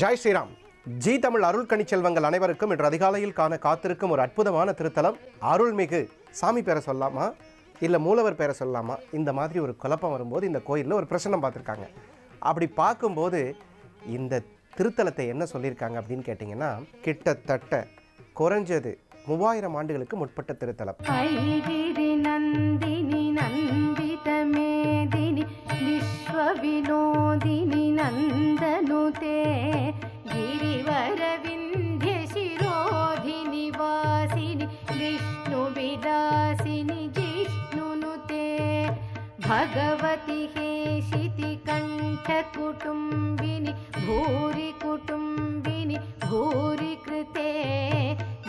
Jai Sriram. G Tamil அருள் கணிச்செல்வங்கள் அனைவருக்கும் இன்று அதிகாலையில் காண காத்திருக்கும் ஒரு அற்புதமான திருத்தலம். அருள்மிகு சாமி பேரை சொல்லாமா இல்லை மூலவர் பேரை சொல்லாமா, இந்த மாதிரி ஒரு குழப்பம் வரும்போது இந்த கோயிலில் ஒரு பிரசன்னம் பார்த்துருக்காங்க. அப்படி பார்க்கும்போது இந்த திருத்தலத்தை என்ன சொல்லியிருக்காங்க அப்படின்னு கேட்டிங்கன்னா, கிட்டத்தட்ட குறைஞ்சது 3000 ஆண்டுகளுக்கு முற்பட்ட திருத்தலம். வினோதினி நந்தனுதே गिरिवरविन्ध्य शिरोधिनि वासिनि विष्णु विलासिनि जिष्णुनुते भगवति हेशिति कंठ कुटुम्बिनि भूरि कुटुम्बिनि भूरि कृते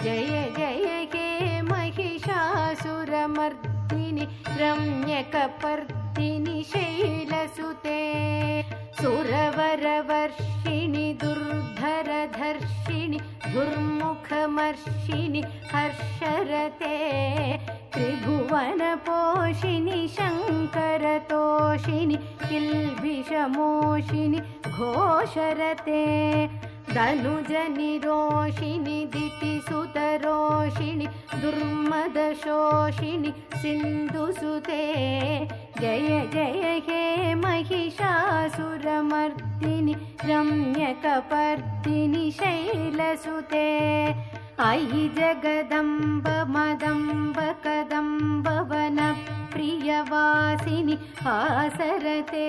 जय जय हे महिषासुरमर्दिनि रम्यकपर्दिनि शैलसुते सुरवरवर्षिणि दुर्धरधर्षिणि दुर्मुखमर्षिणि हर्षरते त्रिभुवनपोषिणि शङ्करतोषिणि किल्बिषमोषिणि घोषरते धनुजनिरोषिणि दितिसुतरोषिणि दुर्मदशोषिणि सिन्धुसुते जय जय हे महिषासुरमर्दिनि रम्यकपर्दिनि शैलसुते अयि जगदम्ब मदम्ब कदम्ब वनप्रियवासिनि आसरते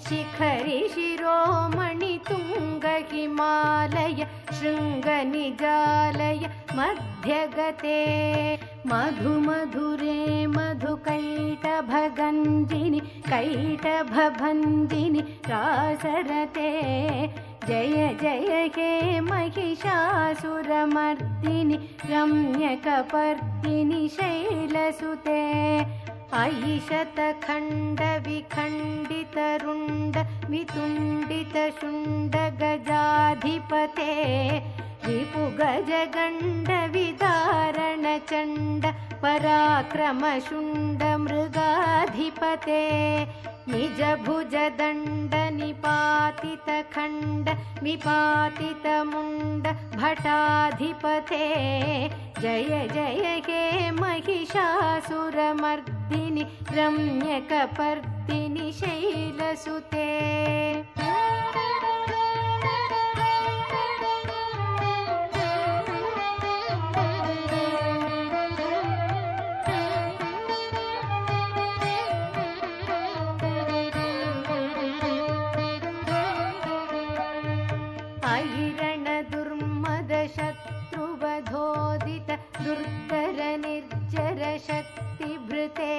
शिखरि शिरोमणि तुङ्ग हिमालय शृङ्गनिजालय मध्यगते मधुमधुरे मधुकैटभगञ्जिनि कैटभभञ्जिनि रासरते जय जय हे महिषासुरमर्दिनि रम्यकपर्दिनि शैलसुते अयि शतखण्डविखण्डितरुण्ड वितुण्डितशुण्ड गजाधिपते रिपुगजगण्ड विदारणचण्ड पराक्रमशुण्ड मृगाधिपते निजभुजदण्ड निपातितखण्ड विपातितमुण्ड भटाधिपते जय जय हे महिषासुरमर्दिनि रम्यकपर्दिनि शैलसुते शत्रुवधोदित दुर्धर निर्जर शक्तिभृते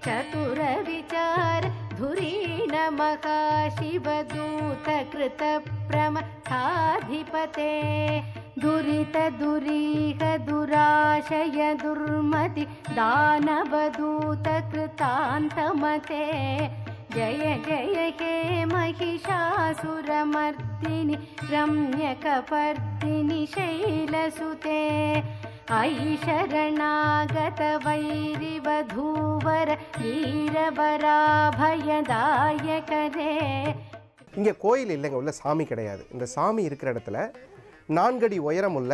चतुरविचार धुरीण महाशिवदूत कृतप्रमथाधिपते दुरित दुरीह दुराशय दुर्मति दानवदूत कृतान्तमते जय जय हे महिषासुरमर्दिनि रम्यकपर्दिनि शैलसुते अयि शरणागत वैरिवधूवर वीरवराभयदायकरे. இங்கே கோயில் இல்லைங்க, உள்ள சாமி கிடையாது. இந்த சாமி இருக்கிற இடத்துல 4 அடி உயரம் உள்ள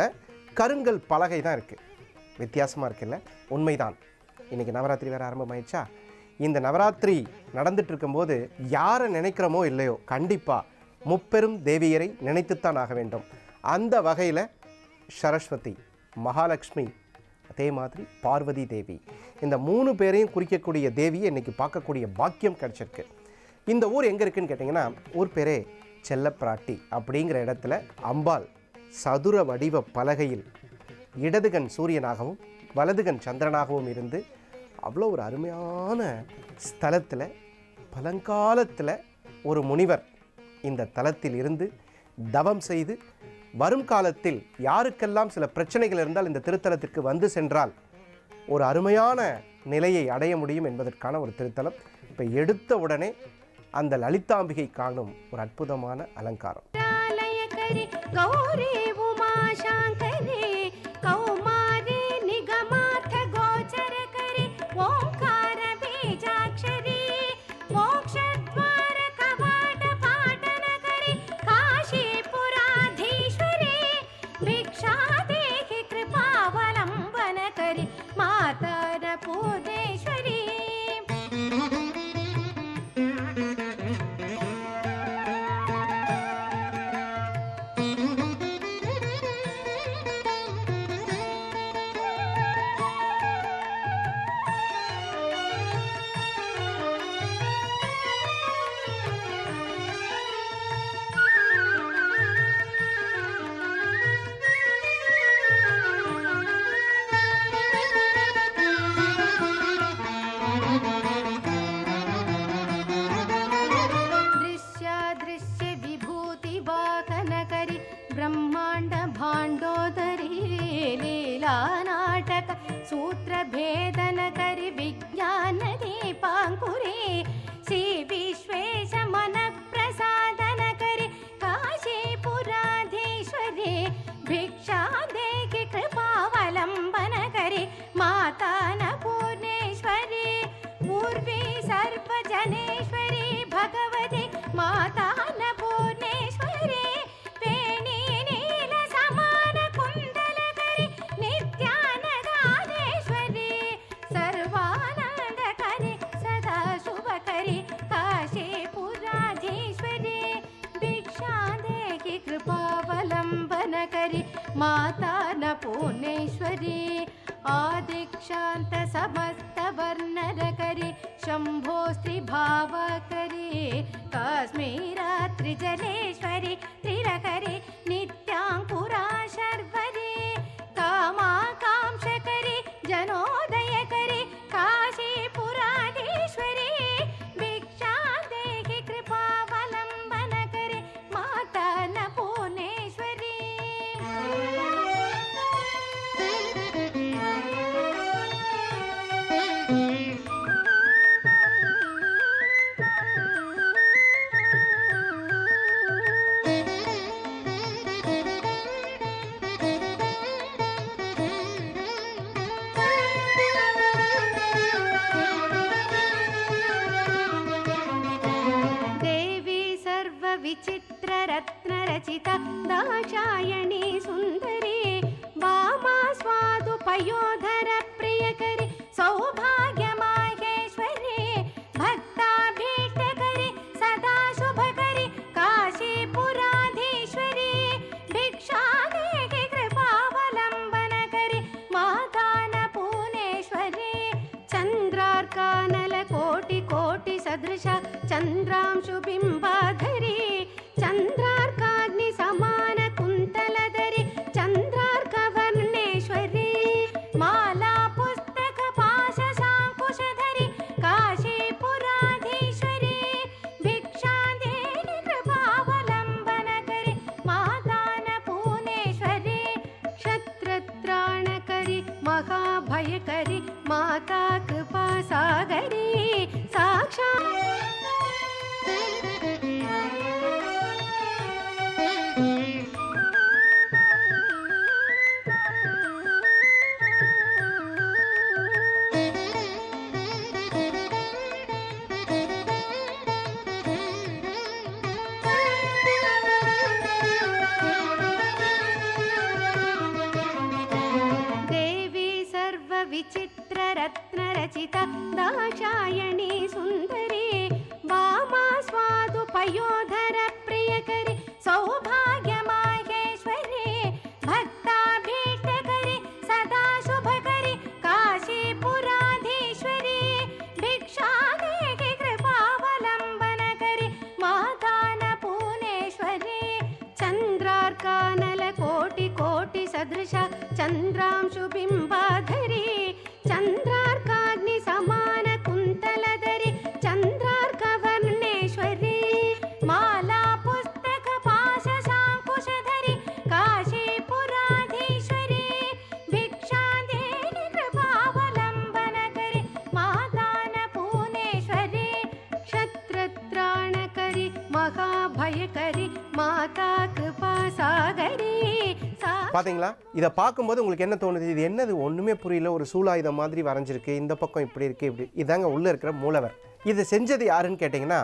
கருங்கல் பலகை தான் இருக்குது. வித்தியாசமாக இருக்குல்ல? உண்மைதான். இன்றைக்கி நவராத்திரி வேறு ஆரம்பமாயிடுச்சா? இந்த நவராத்திரி நடந்துட்டு இருக்கும்போது யாரை நினைக்கிறோமோ இல்லையோ, கண்டிப்பாக முப்பெரும் தேவியரை நினைத்துத்தான் ஆக வேண்டும். அந்த வகையில் சரஸ்வதி, மகாலட்சுமி, அதே மாதிரி பார்வதி தேவி, இந்த 3 பேரையும் குறிக்கக்கூடிய தேவியை இன்றைக்கி பார்க்கக்கூடிய பாக்கியம் கிடச்சிருக்கு. இந்த ஊர் எங்கே இருக்குதுன்னு கேட்டிங்கன்னா, ஊர் பேரே செல்லப்பிராட்டி. அப்படிங்கிற இடத்துல அம்பாள் சதுர வடிவ பலகையில் இடதுகன் சூரியனாகவும் வலதுகன் சந்திரனாகவும் இருந்து அவ்வளோ ஒரு அருமையான ஸ்தலத்தில் பழங்காலத்தில் ஒரு முனிவர் இந்த தலத்தில் இருந்து தவம் செய்து வரும் காலத்தில் யாருக்கெல்லாம் சில பிரச்சனைகள் இருந்தால் இந்த திருத்தலத்திற்கு வந்து சென்றால் ஒரு அருமையான நிலையை அடைய முடியும் என்பதற்கான ஒரு திருத்தலம். இப்போ எடுத்த உடனே அந்த லலிதாம்பிகை காணும் ஒரு அற்புதமான அலங்காரம். मोक्षद्वार कवाट पाटन करी काशीपुर करि माता अन्नपूर्णेश्वरी ब्रह्मांड भांडोदरी लीला नाटक सूत्र भेदन करि विज्ञान दीपांकुरे श्री विश्वेश मन प्रसादन करि काशीपुराधीश्वरी भिक्षा देहि कृपावलंबन करि माता अन्नपूर्णेश्वरी पूर्वी सर्वजनेश्वरी भगवती माता अन्नपूर्णेश्वरी माता अन्नपूर्णेश्वरी आदिक्षांत समस्त वर्णन करि शंभो स्त्री भाव करि काश्मीरा त्रिजनेश्वरी त्रिरकरि नित्यांकुरा शर्वरी कामाकांक्ष करि जनोदय करि काशीपुराधीश्वरी भिक्षा देहि कृपावलंबन करि माता अन्नपूर्णेश्वरी विचित्र रत्न रचिता दाक्षायणी सुंदरी वामा स्वादु पयोधर प्रियकरी सौभाग्य माहेश्वरी भक्ता भेट करी सदा शुभ करी काशीपुराधीश्वरी भिक्षा देहि कृपावलंबन करी माता अन्नपूर्णेश्वरी चंद्रार्कानल कोटि कोटि सदृश चंद्रांशु बिंबाधरी चंद्रार्काग्नि समान कुंतलधरी चंद्रार्कवर्णेश्वरी माला पुस्तक पाश शांकुशधरी काशीपुराधीश्वरी भिक्षा देहि कृपावलंबन करि माता अन्नपूर्णेश्वरी क्षत्रत्राण करि महाभयकरी माता कृपा सागरी साक्षात् विचित्र रत्न रचिता दाक्षायणी सुंदरी वामा स्वादु पयोधर प्रियकरी सौभाग्य माहेश्वरी भक्ता भेट करी सदा शुभ करी काशीपुराधीश्वरी भिक्षा देहि कृपावलंबन करि माता अन्नपूर्णेश्वरी चंद्रार्कानल कोटि कोटि सदृश चंद्रांशु बिंबाधरी चंद्रार्काग्नि समान कुंतलधरी चंद्रार्कवर्णेश्वरी माला पुस्तक पाश शांकुशधरी काशीपुराधीश्वरी भिक्षा देहि कृपावलंबन करि माता अन्नपूर्णेश्वरी क्षत्रत्राण करि महाभयकरी माता कृपा सागरी பாத்தீங்களா? இதை பார்க்கும்போது உங்களுக்கு என்ன தோணுது? இது என்னது ஒன்றுமே புரியல, ஒரு சூலாயுதம் மாதிரி வரைஞ்சிருக்கு, இந்த பக்கம் இப்படி இருக்குது, இப்படி இதாங்க உள்ளே இருக்கிற மூலவர். இதை செஞ்சது யாருன்னு கேட்டிங்கன்னா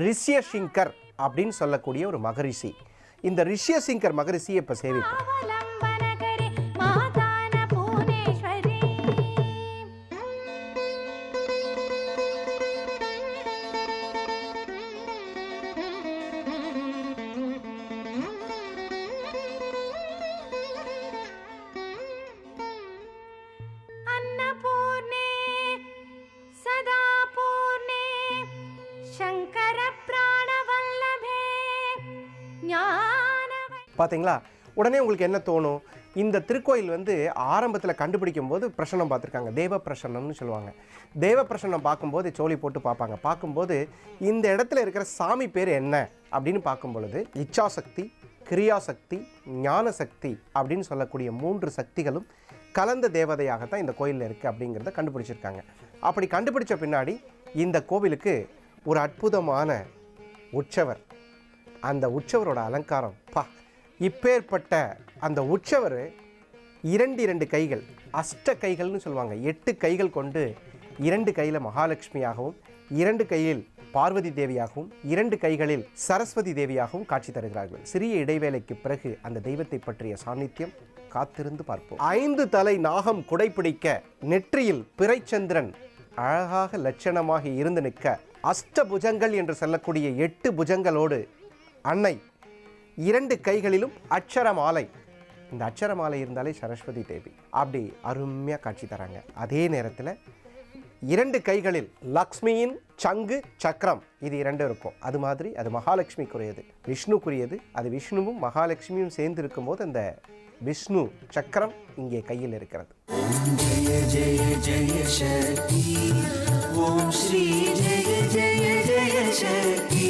ரிஷ்யசிங்கர் அப்படின்னு சொல்லக்கூடிய ஒரு மகரிஷி. இந்த ரிஷ்யசிங்கர் மகரிஷியை இப்போ சேவிப்போம். பார்த்தீங்களா? உடனே உங்களுக்கு என்ன தோணும்? இந்த திருக்கோயில் வந்து ஆரம்பத்தில் கண்டுபிடிக்கும் போது பிரசன்னம் பார்த்துருக்காங்க, தேவ பிரசன்னம்னு சொல்லுவாங்க. தேவ பிரசன்னம் பார்க்கும்போது சோழி போட்டு பார்ப்பாங்க. பார்க்கும்போது இந்த இடத்துல இருக்கிற சாமி பேர் என்ன அப்படின்னு பார்க்கும் பொழுது இச்சாசக்தி, கிரியாசக்தி, ஞான சக்தி அப்படின்னு சொல்லக்கூடிய 3 சக்திகளும் கலந்த தேவதையாகத்தான் இந்த கோயிலில் இருக்குது அப்படிங்கிறத கண்டுபிடிச்சிருக்காங்க. அப்படி கண்டுபிடிச்ச பின்னாடி இந்த கோவிலுக்கு ஒரு அற்புதமான உற்சவர், அந்த உற்சவரோட அலங்காரம் இப்பேற்பட்ட அந்த உற்சவர் 2 கைகள், அஷ்ட கைகள்னு சொல்லுவாங்க. 8 கைகள் கொண்டு 2 கையில் மகாலட்சுமியாகவும், 2 கையில் பார்வதி தேவியாகவும், 2 கைகளில் சரஸ்வதி தேவியாகவும் காட்சி தருகிறார்கள். சிறிய இடைவேளைக்கு பிறகு அந்த தெய்வத்தை பற்றிய சாநித்தியம் காத்திருந்து பார்ப்போம். 5 தலை நாகம் குடைப்பிடிக்க, நெற்றியில் பிறைச்சந்திரன் அழகாக லட்சணமாக இருந்து நிற்க, அஷ்டபுஜங்கள் என்று சொல்லக்கூடிய 8 புஜங்களோடு அன்னை 2 கைகளிலும் அட்சரமாலை, இந்த அட்சரமாலை இருந்தாலே சரஸ்வதி தேவி அப்படி அருமையாக காட்சி தராங்க. அதே நேரத்தில் 2 கைகளில் லக்ஷ்மியின் சங்கு சக்கரம் இது 2 இருக்கும். அது மாதிரி அது மகாலட்சுமிக்குரியது, விஷ்ணுக்குரியது. அது விஷ்ணுவும் மகாலட்சுமியும் சேர்ந்து இருக்கும்போது அந்த விஷ்ணு சக்கரம் இங்கே கையில் இருக்கிறது. ஓம் ஜெய ஜெய ஜெய சக்தி, ஓம் ஸ்ரீ ஜெய ஜெய ஜெய சக்தி,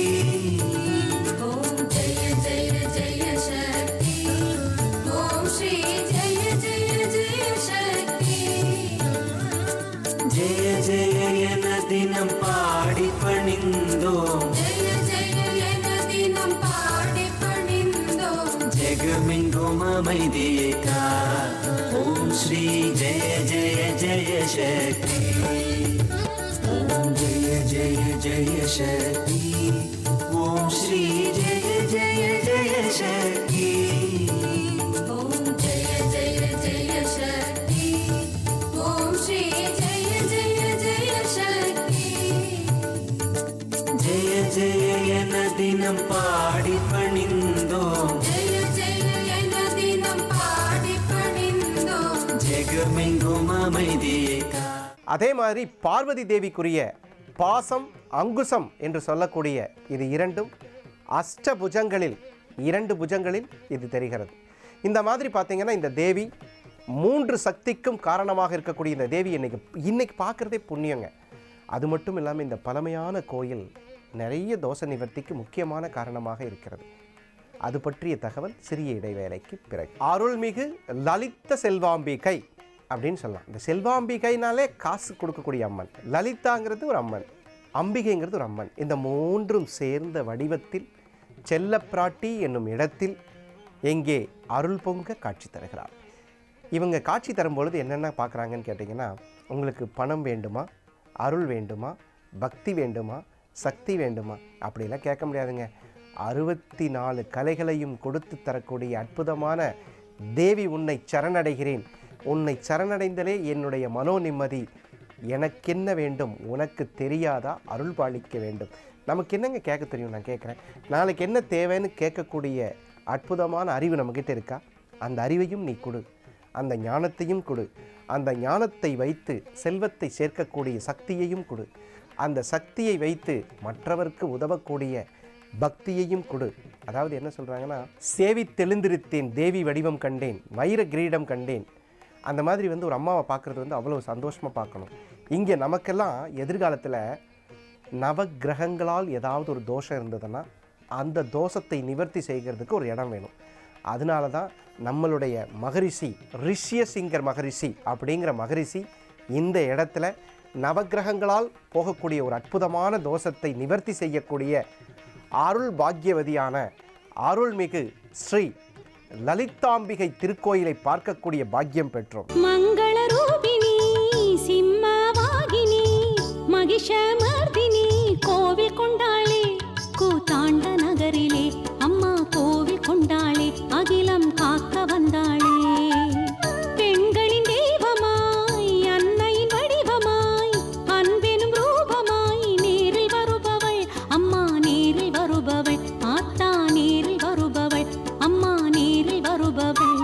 ஓம் ஜெய ஜெய ஜெய சக்தி, ஓம் ஸ்ரீ ஜெய ஜெய ஜெய சக்தி. ஜெய ஜெய என தினம் பாடி பணிந்தோம், ஜெய ஜெய என தினம் பாடி பணிந்தோம், ஜெகமெங்கும் அமைதியை கா. ஓம் ஸ்ரீ ஜெய ஜெய ஜெய சக்தி, ஓம் ஜெய ஜெய ஜெய சக்தி, ஓம் ஸ்ரீ ஜெய ஜெய ஜெய சக்தி, ஓம் ஜெய ஜெய ஜெய சக்தி, ஓம் ஸ்ரீ ஜெய ஜெய ஜெய சக்தி. ஜெய ஜெய என தினம் பாடி பணிந்தோம், ஜெய ஜெய என தினம் பாடி பணிந்தோம், ஜெகமெங்கும் அமைதியை கா. அதே மாதிரி பார்வதி தேவிக்குரிய பாசம், அங்குசம் என்று சொல்லக்கூடிய இது 2ம் அஷ்டபுஜங்களில் 2 புஜங்களில் இது தெரிகிறது. இந்த மாதிரி பார்த்தீங்கன்னா இந்த தேவி 3 சக்திக்கும் காரணமாக இருக்கக்கூடிய இந்த தேவி இன்னைக்கு பார்க்குறதே புண்ணியங்க. அது மட்டும் இல்லாமல் இந்த பழமையான கோயில் நிறைய தோஷ நிவர்த்திக்கு முக்கியமான காரணமாக இருக்கிறது. அது பற்றிய தகவல் சிறிய இடைவேளைக்கு பிறகு. அருள்மிகு லலித செல்வாம்பிகை அப்படின்னு சொல்லலாம். இந்த செல்வாம்பிகைனாலே காசு கொடுக்கக்கூடிய அம்மன், லலிதாங்கிறது ஒரு அம்மன், அம்பிகைங்கிறது ஒரு அம்மன். இந்த 3ம் சேர்ந்த வடிவத்தில் செல்லப்பிராட்டி என்னும் இடத்தில் எங்கே அருள் பொங்க காட்சி தருகிறார். இவங்க காட்சி தரும்பொழுது என்னென்ன பார்க்குறாங்கன்னு கேட்டிங்கன்னா, உங்களுக்கு பணம் வேண்டுமா, அருள் வேண்டுமா, பக்தி வேண்டுமா, சக்தி வேண்டுமா அப்படிலாம் கேட்க முடியாதுங்க. 64 கலைகளையும் கொடுத்து தரக்கூடிய அற்புதமான தேவி, உன்னை சரணடைகிறேன், உன்னை சரணடைந்தலே என்னுடைய மனோ நிம்மதி, எனக்கென்ன வேண்டும் உனக்கு தெரியாதா, அருள் பாலிக்க வேண்டும். நமக்கு என்னங்க கேட்க தெரியும்? நான் கேட்குறேன், நாளைக்கு என்ன தேவைன்னு கேட்கக்கூடிய அற்புதமான அறிவு நம்மக்கிட்ட இருக்கா? அந்த அறிவையும் நீ கொடு, அந்த ஞானத்தையும் கொடு, அந்த ஞானத்தை வைத்து செல்வத்தை சேர்க்கக்கூடிய சக்தியையும் கொடு, அந்த சக்தியை வைத்து மற்றவருக்கு உதவக்கூடிய பக்தியையும் கொடு. அதாவது என்ன சொல்கிறாங்கன்னா, சேவித்தெழுந்திருத்தேன் தேவி வடிவம் கண்டேன், வைர கிரீடம் கண்டேன். அந்த மாதிரி ஒரு அம்மாவை பார்க்குறது அவ்வளோ சந்தோஷமாக பார்க்கணும். இங்கே நமக்கெல்லாம் எதிர்காலத்தில் நவக்கிரகங்களால் ஏதாவது ஒரு தோஷம் இருந்ததுன்னா அந்த தோஷத்தை நிவர்த்தி செய்கிறதுக்கு ஒரு இடம் வேணும். அதனால தான் நம்மளுடைய மகரிஷி ரிஷ்யசிங்கர் மகரிஷி அப்படிங்கிற மகரிஷி இந்த இடத்துல நவக்கிரகங்களால் போகக்கூடிய ஒரு அற்புதமான தோஷத்தை நிவர்த்தி செய்யக்கூடிய அருள் பாக்கியவதியான அருள்மிகு ஸ்ரீ லலிதாம்பிகை திருக்கோயிலை பார்க்கக்கூடிய பாக்கியம் பெற்றோம். மங்கள ரூபிணி சிம்மவாகினி மகிஷமர்தினி கோவில் கொண்டாளே, கூத்தாண்ட நகரிலே அம்மா கோவில் கொண்டாளே, அகிலம் காக்க வந்தாளே. பெண்களின் தெய்வமாய் அன்னையின் வடிவமாய் அன்பெனும் ரூபமாய் நேரில் வருபவள் அம்மா, நேரில் வருபவள் ஆத்தா, நேரில் வருபவள் அம்மா, நேரில் வருபவள்.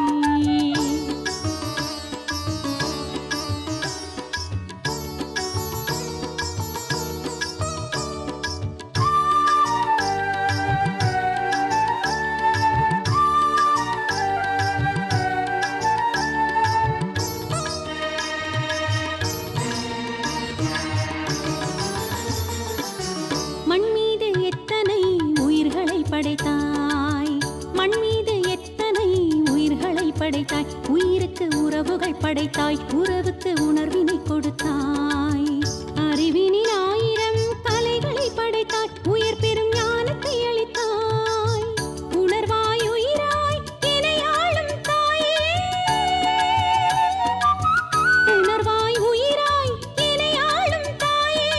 வைத்து உணர்வினை கொடுத்தாய். அறிவினில் 1000 கலைகளை படைத்தாய். உயர் பெரும் ஞானத்தை அளித்தாய். உணர்வாய் உயிராய் என்னை ஆளும் தாயே. உணர்வாய் உயிராய் என்னை ஆளும் தாயே.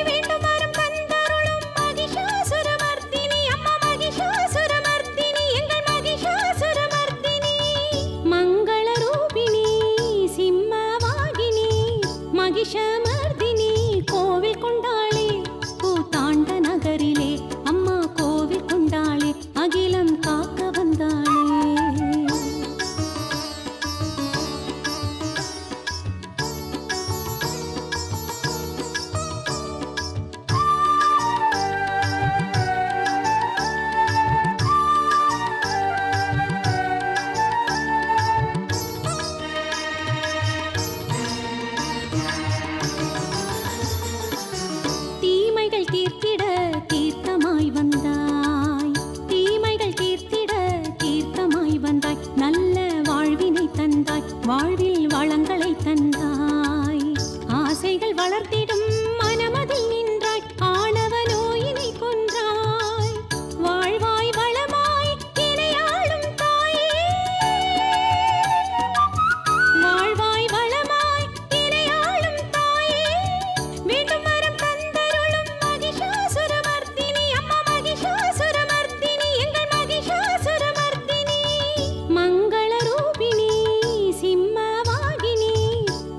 வேண்டும் வரம் தந்தருளும் மகிஷாசுரமர்த்தினி. அம்மா மகிஷாசுரமர்த்தினி, எங்கள் மகிஷாசுரமர்த்தினி. மங்கள ரூபிணி சிம்மவாகினி மகிஷமர்தினி கோவில் கொண்டாளே கூத்தாண்ட நகரிலே. அம்மா கோவில் கொண்டாளே அகிலம் காக்க வந்தாளே. தீமைகள் தீர்த்திட தீர்த்தமாய் வந்தாய். தீமைகள் தீர்த்திட தீர்த்தமாய் வந்தாய். நல்ல வாழ்வினை தந்தாய். வாழ்வில் வளங்களை தந்தாய். ஆசைகள் வளர்த்திடும் மனமதில் நின்றாய். ஆணவ நோயினை கொன்றாய். வாழ்வாய் வளமாய் என்னை ஆளும் தாயே. வாழ்வாய் வளமாய் என்னை ஆளும் தாயே. வேண்டும் வரம் தந்தருளும் மகிஷாசுரமர்த்தினி. அம்மா மகிஷாசுரமர்த்தினி, எங்கள் மகிஷாசுரமர்த்தினி. மங்கள ரூபிணி சிம்மவாகினி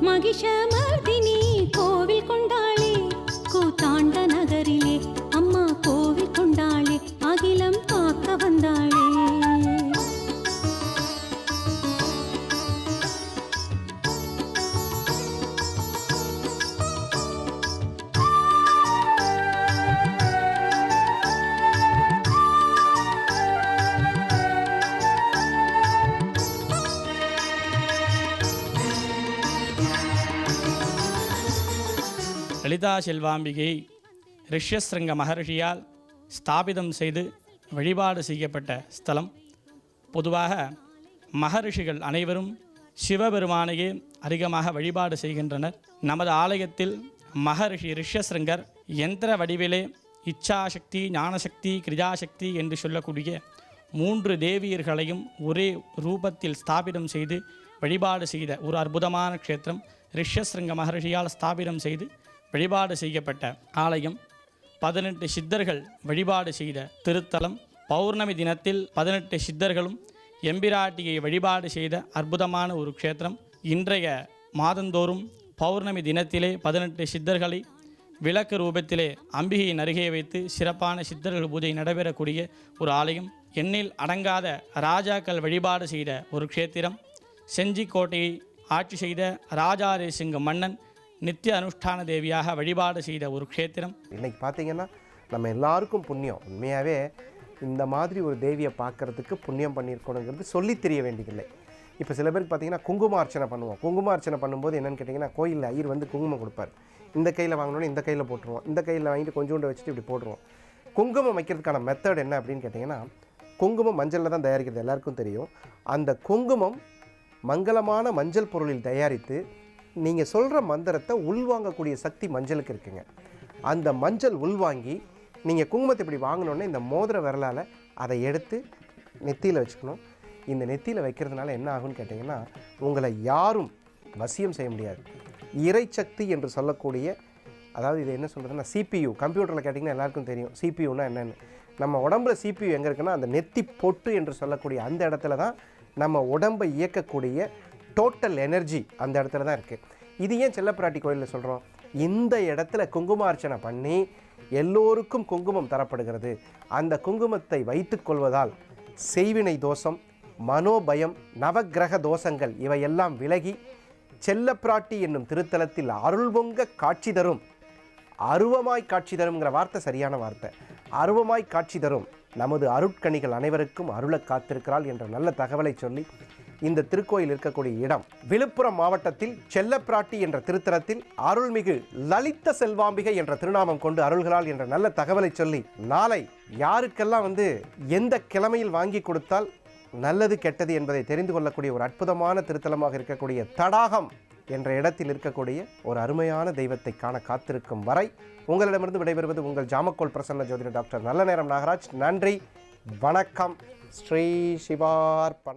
மகிஷமர்தினி கோவில் கொண்டாளே கூத்தாண்ட நகரிலே. அம்மா கோவில் கொண்டாளே அகிலம் காக்க வந்தாளே. லலிதா செல்வாம்பிகை ரிஷ்யஸ்ருங்க மகர்ஷியால் ஸ்தாபிதம் செய்து வழிபாடு செய்யப்பட்ட ஸ்தலம். பொதுவாக மகரிஷிகள் அனைவரும் சிவபெருமானையே அதிகமாக வழிபாடு செய்கின்றனர். நமது ஆலயத்தில் மகரிஷி ரிஷ்யஸ்ருங்கர் யந்திர வடிவிலே இச்சாசக்தி, ஞானசக்தி, கிரியாசக்தி என்று சொல்லக்கூடிய 3 தேவியர்களையும் ஒரே ரூபத்தில் ஸ்தாபிதம் செய்து வழிபாடு செய்த ஒரு அற்புதமான க்ஷேத்திரம். ரிஷ்யஸ்ருங்க மகர்ஷியால் ஸ்தாபிதம் செய்து வழிபாடு செய்யப்பட்ட ஆலயம். 18 சித்தர்கள் வழிபாடு செய்த திருத்தலம். பௌர்ணமி தினத்தில் 18 சித்தர்களும் எம்பிராட்டியை வழிபாடு செய்த அற்புதமான ஒரு க்ஷேத்திரம். இன்றைய மாதந்தோறும் பௌர்ணமி தினத்திலே 18 சித்தர்களை விளக்கு ரூபத்திலே அம்பிகையின் அருகே வைத்து சிறப்பான சித்தர்கள் பூஜை நடைபெறக்கூடிய ஒரு ஆலயம். எண்ணில் அடங்காத ராஜாக்கள் வழிபாடு செய்த ஒரு க்ஷேத்திரம். செஞ்சிக்கோட்டையை ஆட்சி செய்த ராஜாரேசிங்க மன்னன் நித்திய அனுஷ்டான தேவியாக வழிபாடு செய்த ஒரு க்ஷேத்திரம். இன்றைக்கி பார்த்தீங்கன்னா நம்ம எல்லாருக்கும் புண்ணியம். உண்மையாகவே இந்த மாதிரி ஒரு தேவியை பார்க்குறதுக்கு புண்ணியம் பண்ணியிருக்கணுங்கிறது சொல்லி தெரிய வேண்டியதில்லை. இப்போ சில பேருக்கு பார்த்தீங்கன்னா குங்குமார்ச்சனை பண்ணுவோம். குங்குமார்ச்சனை பண்ணும்போது என்னென்னு கேட்டிங்கன்னா, கோயிலில் ஐயர் வந்து குங்குமம் கொடுப்பார். இந்த கையில் வாங்கினோன்னே இந்த கையில் போட்டுருவோம். இந்த கையில் வாங்கிட்டு கொஞ்சோண்டு வச்சுட்டு இப்படி போட்டுருவோம். குங்குமம் வைக்கிறதுக்கான மெத்தட் என்ன அப்படின்னு கேட்டிங்கன்னா, குங்குமம் மஞ்சளில் தான் தயாரிக்கிறது எல்லாருக்கும் தெரியும். அந்த குங்குமம் மங்களமான மஞ்சள் பொருளில் தயாரித்து நீங்கள் சொல்கிற மந்திரத்தை உள்வாங்கக்கூடிய சக்தி மஞ்சளுக்கு இருக்குங்க. அந்த மஞ்சள் உள்வாங்கி நீங்கள் குங்குமத்தை இப்படி வாங்கினோன்னே இந்த மோதிர விரலால் அதை எடுத்து நெத்தியில் வச்சுக்கணும். இந்த நெத்தியில் வைக்கிறதுனால என்ன ஆகும்னு கேட்டிங்கன்னா, உங்களை யாரும் வசியம் செய்ய முடியாது. இறைச்சக்தி என்று சொல்லக்கூடிய, அதாவது இது என்ன சொல்கிறதுன்னா CPU, கம்ப்யூட்டரில் கேட்டிங்கன்னா எல்லாருக்கும் தெரியும் CPUனா என்னென்னு. நம்ம உடம்புல CPU எங்கே இருக்குன்னா அந்த நெத்தி பொட்டு என்று சொல்லக்கூடிய அந்த இடத்துல தான் நம்ம உடம்பை இயக்கக்கூடிய டோட்டல் எனர்ஜி அந்த இடத்துல தான் இருக்குது. இது ஏன் செல்லப்பிராட்டி கோயிலில் சொல்கிறோம்? இந்த இடத்துல குங்குமார்ச்சனை பண்ணி எல்லோருக்கும் குங்குமம் தரப்படுகிறது. அந்த குங்குமத்தை வைத்து கொள்வதால் செய்வினை தோஷம், மனோபயம், நவக்கிரக தோஷங்கள் இவையெல்லாம் விலகி செல்லப்பிராட்டி என்னும் திருத்தலத்தில் அருள்பொங்க காட்சி தரும். அருவமாய் காட்சி தரும்ங்கிற வார்த்தை சரியான வார்த்தை. அருவமாய் காட்சி தரும் நமது அருட்கணிகள் அனைவருக்கும் அருள காத்திருக்கிறாள் என்ற நல்ல தகவலை சொல்லி இந்த திருக்கோயில் இருக்கக்கூடிய இடம் விழுப்புரம் மாவட்டத்தில் செல்லப்பிராட்டி என்ற திருத்தலத்தில் அருள்மிகு லலித செல்வாம்பிகை என்ற திருநாமம் கொண்டு அருள்கிறாள் என்ற நல்ல தகவலை சொல்லி, நாளை யாருக்கெல்லாம் எந்த கிழமையில் வாங்கி கொடுத்தால் நல்லது கெட்டது என்பதை தெரிந்து கொள்ளக்கூடிய ஒரு அற்புதமான திருத்தலமாக இருக்கக்கூடிய தடாகம் என்ற இடத்தில் இருக்கக்கூடிய ஒரு அருமையான தெய்வத்தை காண காத்திருக்கும் வரை உங்களிடமிருந்து விடைபெறுவது உங்கள் ஜாமக்கோல் பிரசன்ன ஜோதிடர் டாக்டர் நல்ல நேரம் நாகராஜ். நன்றி, வணக்கம். ஸ்ரீ சிவார்ப்பணம்.